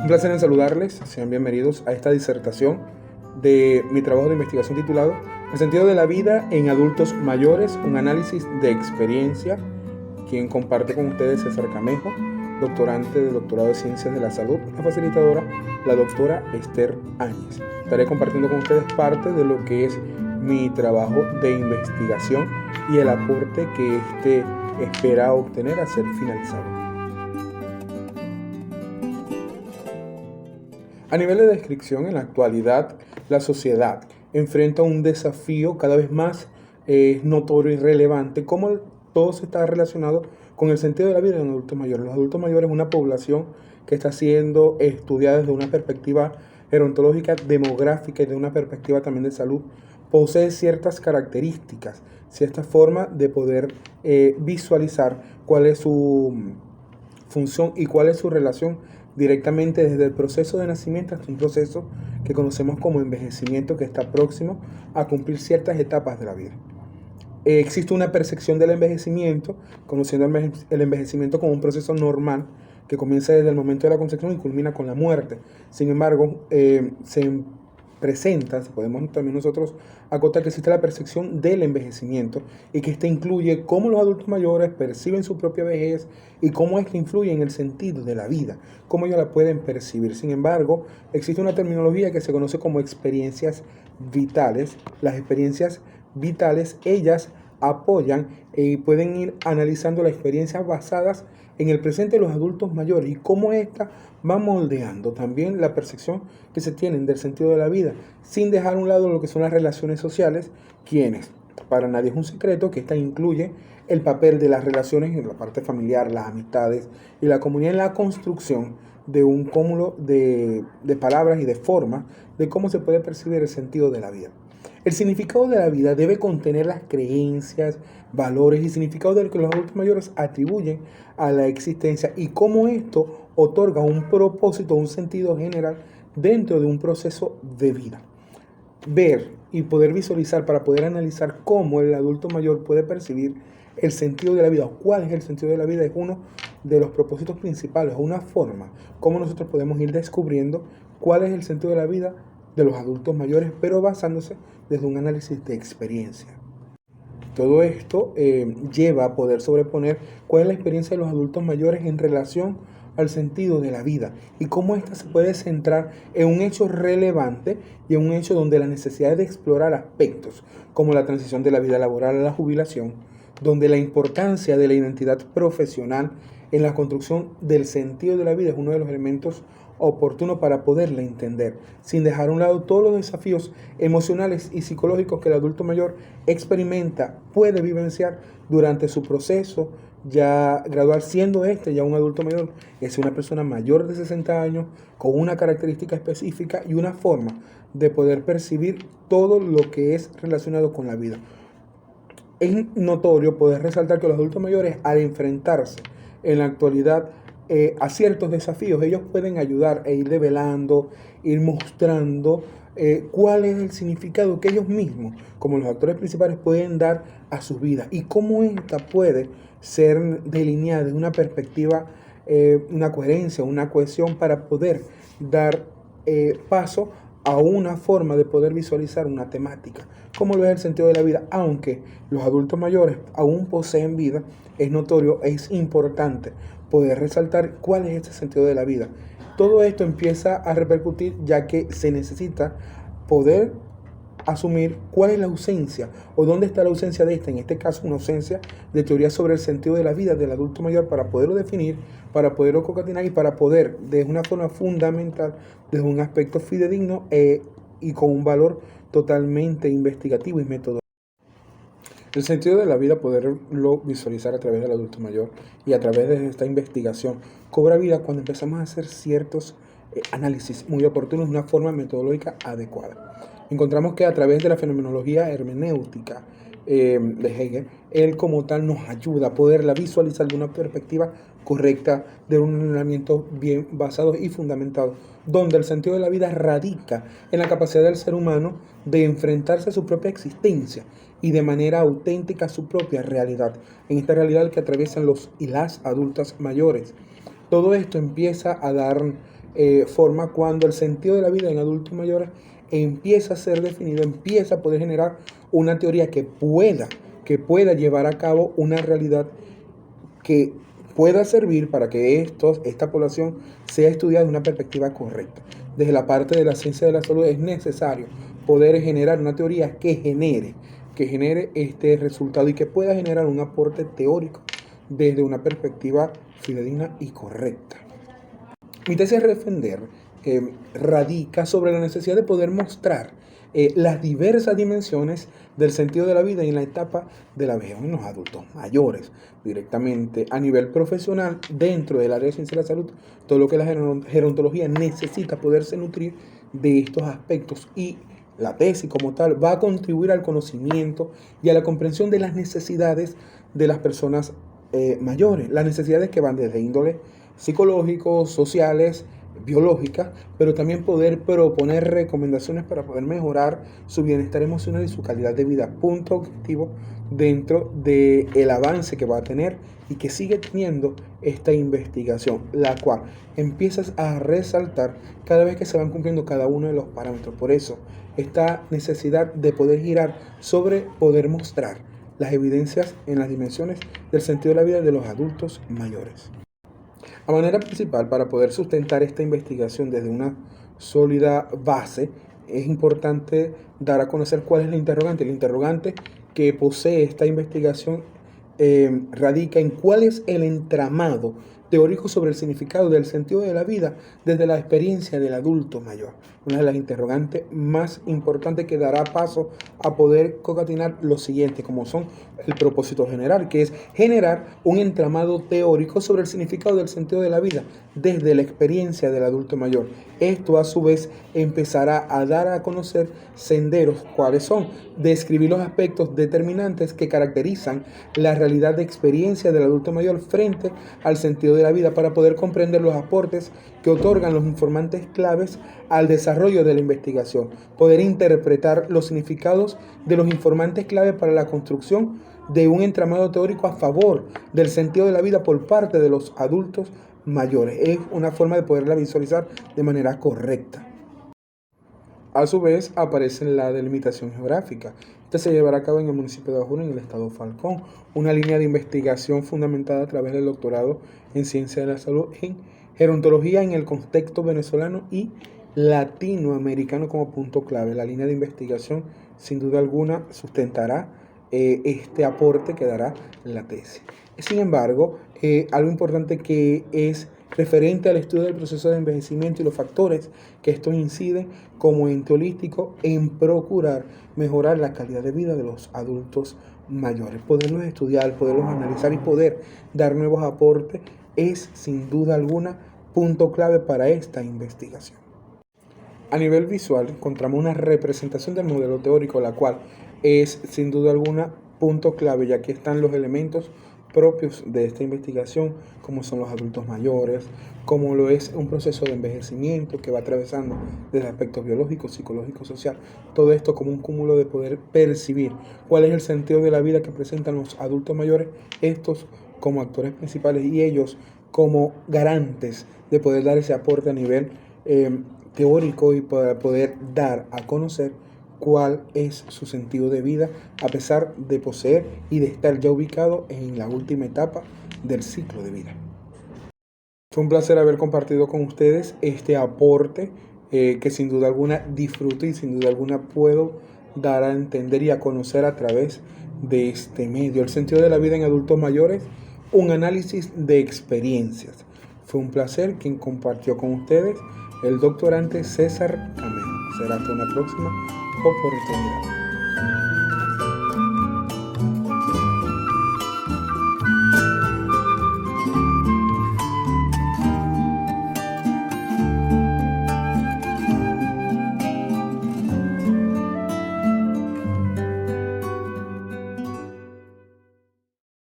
placer en saludarles, sean bienvenidos a esta disertación de mi trabajo de investigación titulado El sentido de la vida en adultos mayores, un análisis de experiencia. Quien comparte con ustedes es César Camejo, doctorante del doctorado de Ciencias de la Salud, la facilitadora, la doctora Esther Áñez. Estaré compartiendo con ustedes parte de lo que es mi trabajo de investigación y el aporte que éste espera obtener a ser finalizado. A nivel de descripción, en la actualidad, la sociedad enfrenta un desafío cada vez más notorio y relevante, como todo se está relacionado con el sentido de la vida de un adulto mayor. Los adultos mayores es una población que está siendo estudiada desde una perspectiva gerontológica, demográfica y de una perspectiva también de salud. Posee ciertas características, cierta forma de poder visualizar cuál es su función y cuál es su relación directamente desde el proceso de nacimiento hasta un proceso que conocemos como envejecimiento, que está próximo a cumplir ciertas etapas de la vida. Existe una percepción del envejecimiento, conociendo el envejecimiento como un proceso normal que comienza desde el momento de la concepción y culmina con la muerte. Sin embargo, se presenta, podemos también nosotros acotar que existe la percepción del envejecimiento y que éste incluye cómo los adultos mayores perciben su propia vejez y cómo éste influye en el sentido de la vida, cómo ellos la pueden percibir. Sin embargo, existe una terminología que se conoce como experiencias vitales. Las experiencias vitales, ellas apoyan y pueden ir analizando las experiencias basadas en el presente de los adultos mayores y cómo ésta va moldeando también la percepción que se tienen del sentido de la vida, sin dejar a un lado lo que son las relaciones sociales, quienes, para nadie es un secreto, que esta incluye el papel de las relaciones en la parte familiar, las amistades y la comunidad en la construcción de un cúmulo de palabras y de formas de cómo se puede percibir el sentido de la vida. El significado de la vida debe contener las creencias, valores y significados de lo que los adultos mayores atribuyen a la existencia y cómo esto otorga un propósito, un sentido general dentro de un proceso de vida. Ver y poder visualizar para poder analizar cómo el adulto mayor puede percibir el sentido de la vida o cuál es el sentido de la vida es uno de los propósitos principales, una forma cómo nosotros podemos ir descubriendo cuál es el sentido de la vida de los adultos mayores, pero basándose desde un análisis de experiencia. Todo esto lleva a poder sobreponer cuál es la experiencia de los adultos mayores en relación al sentido de la vida y cómo ésta se puede centrar en un hecho relevante y en un hecho donde la necesidad de explorar aspectos como la transición de la vida laboral a la jubilación, donde la importancia de la identidad profesional en la construcción del sentido de la vida es uno de los elementos oportunos para poderla entender, sin dejar a un lado todos los desafíos emocionales y psicológicos que el adulto mayor experimenta, puede vivenciar durante su proceso ya gradual, siendo ya un adulto mayor, es una persona mayor de 60 años, con una característica específica y una forma de poder percibir todo lo que es relacionado con la vida. Es notorio poder resaltar que los adultos mayores, al enfrentarse en la actualidad a ciertos desafíos, ellos pueden ayudar e ir develando, ir mostrando cuál es el significado que ellos mismos, como los actores principales, pueden dar a su vida y cómo esta puede ser delineada de una perspectiva, una coherencia, una cohesión para poder dar paso a una forma de poder visualizar una temática, como lo es el sentido de la vida. Aunque los adultos mayores aún poseen vida, es notorio, es importante poder resaltar cuál es este sentido de la vida. Todo esto empieza a repercutir, ya que se necesita poder asumir cuál es la ausencia o dónde está la ausencia de esta, en este caso una ausencia de teoría sobre el sentido de la vida del adulto mayor, para poderlo definir, para poderlo concatenar y para poder de una forma fundamental, desde un aspecto fidedigno y con un valor totalmente investigativo y metodológico. El sentido de la vida, poderlo visualizar a través del adulto mayor y a través de esta investigación, cobra vida cuando empezamos a hacer ciertos análisis muy oportunos de una forma metodológica adecuada. Encontramos que a través de la fenomenología hermenéutica de Hegel, él como tal nos ayuda a poderla visualizar de una perspectiva correcta, de un ordenamiento bien basado y fundamentado, donde el sentido de la vida radica en la capacidad del ser humano de enfrentarse a su propia existencia y de manera auténtica a su propia realidad, en esta realidad que atraviesan los y las adultas mayores. Todo esto empieza a dar forma cuando el sentido de la vida en adultos mayores empieza a ser definido, empieza a poder generar una teoría que pueda llevar a cabo una realidad que pueda servir para que esta población sea estudiada de una perspectiva correcta. Desde la parte de la ciencia de la salud es necesario poder generar una teoría que genere este resultado y que pueda generar un aporte teórico desde una perspectiva fidedigna y correcta. Mi tesis de defender radica sobre la necesidad de poder mostrar las diversas dimensiones del sentido de la vida en la etapa de la vejez en los adultos mayores, directamente a nivel profesional, dentro del área de ciencia de la salud. Todo lo que la gerontología necesita poderse nutrir de estos aspectos, y la tesis como tal va a contribuir al conocimiento y a la comprensión de las necesidades de las personas mayores, las necesidades que van desde índole psicológicos, sociales, biológicas, pero también poder proponer recomendaciones para poder mejorar su bienestar emocional y su calidad de vida. Punto objetivo dentro del avance que va a tener y que sigue teniendo esta investigación, la cual empiezas a resaltar cada vez que se van cumpliendo cada uno de los parámetros. Por eso, esta necesidad de poder girar sobre poder mostrar las evidencias en las dimensiones del sentido de la vida de los adultos mayores. La manera principal para poder sustentar esta investigación desde una sólida base es importante dar a conocer cuál es el interrogante. El interrogante que posee esta investigación radica en cuál es el entramado teórico sobre el significado del sentido de la vida desde la experiencia del adulto mayor. Una de las interrogantes más importantes que dará paso a poder concatinar lo siguiente, como son el propósito general, que es generar un entramado teórico sobre el significado del sentido de la vida desde la experiencia del adulto mayor. Esto a su vez empezará a dar a conocer senderos, cuáles son, describir los aspectos determinantes que caracterizan la realidad de experiencia del adulto mayor frente al sentido de la vida, para poder comprender los aportes que otorgan los informantes claves al desarrollo de la investigación, poder interpretar los significados de los informantes clave para la construcción de un entramado teórico a favor del sentido de la vida por parte de los adultos mayores. Es una forma de poderla visualizar de manera correcta. A su vez, aparece la delimitación geográfica. Esta se llevará a cabo en el municipio de Bajura, en el estado Falcón, una línea de investigación fundamentada a través del doctorado en Ciencia de la Salud en Gerontología en el contexto venezolano y latinoamericano como punto clave. La línea de investigación, sin duda alguna, sustentará este aporte que dará la tesis. Sin embargo, algo importante que es referente al estudio del proceso de envejecimiento y los factores que esto inciden como ente holístico en procurar mejorar la calidad de vida de los adultos mayores. Poderlos estudiar, poderlos analizar y poder dar nuevos aportes es sin duda alguna punto clave para esta investigación. A nivel visual encontramos una representación del modelo teórico, la cual es sin duda alguna punto clave, ya que están los elementos propios de esta investigación, como son los adultos mayores, como lo es un proceso de envejecimiento que va atravesando desde aspectos biológicos, psicológicos, social, todo esto como un cúmulo de poder percibir cuál es el sentido de la vida que presentan los adultos mayores, estos como actores principales y ellos como garantes de poder dar ese aporte a nivel teórico y para poder dar a conocer cuál es su sentido de vida, a pesar de poseer y de estar ya ubicado en la última etapa del ciclo de vida. Fue un placer haber compartido con ustedes este aporte que sin duda alguna disfruto y sin duda alguna puedo dar a entender y a conocer a través de este medio. El sentido de la vida en adultos mayores, un análisis de experiencias. Fue un placer quien compartió con ustedes el doctorante César Camelo. Será hasta una próxima oportunidad.